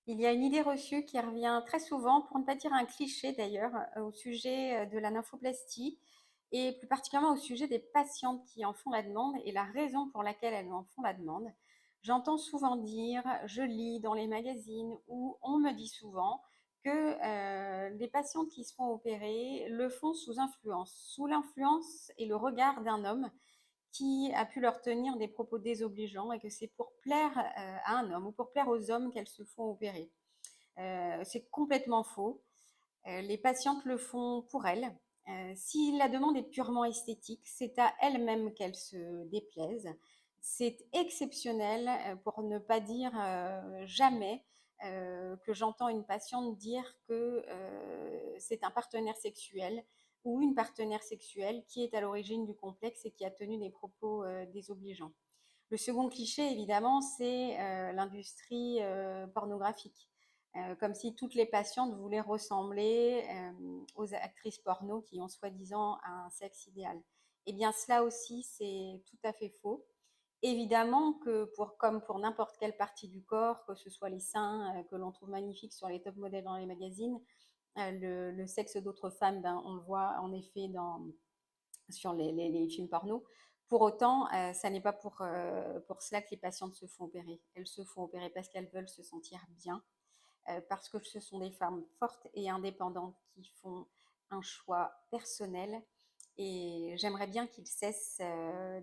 Il y a une idée reçue qui revient très souvent, pour ne pas dire un cliché d'ailleurs, au sujet de la nymphoplastie et plus particulièrement au sujet des patientes qui en font la demande et la raison pour laquelle elles en font la demande. J'entends souvent dire, je lis dans les magazines ou on me dit souvent que les patientes qui se font opérer le font sous l'influence et le regard d'un homme qui a pu leur tenir des propos désobligeants et que c'est pour plaire à un homme ou pour plaire aux hommes qu'elles se font opérer. C'est complètement faux. Les patientes le font pour elles. Si la demande est purement esthétique, c'est à elles-mêmes qu'elles se déplaisent. C'est exceptionnel, pour ne pas dire jamais, que j'entends une patiente dire que c'est un partenaire sexuel ou une partenaire sexuelle qui est à l'origine du complexe et qui a tenu des propos désobligeants. Le second cliché, évidemment, c'est l'industrie pornographique. Comme si toutes les patientes voulaient ressembler aux actrices porno qui ont soi-disant un sexe idéal. Eh bien, cela aussi, c'est tout à fait faux. Évidemment que, comme pour n'importe quelle partie du corps, que ce soit les seins que l'on trouve magnifiques sur les top modèles dans les magazines, le sexe d'autres femmes, ben, on le voit en effet sur les films porno. Pour autant, ça n'est pas pour cela que les patientes se font opérer. Elles se font opérer parce qu'elles veulent se sentir bien, parce que ce sont des femmes fortes et indépendantes qui font un choix personnel. Et j'aimerais bien qu'il cesse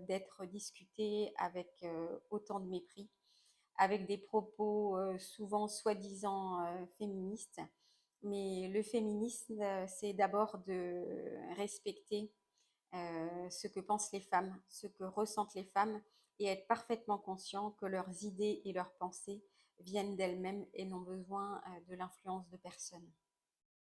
d'être discuté avec autant de mépris, avec des propos souvent soi-disant féministes. Mais le féminisme, c'est d'abord de respecter ce que pensent les femmes, ce que ressentent les femmes, et être parfaitement conscient que leurs idées et leurs pensées viennent d'elles-mêmes et n'ont besoin de l'influence de personne.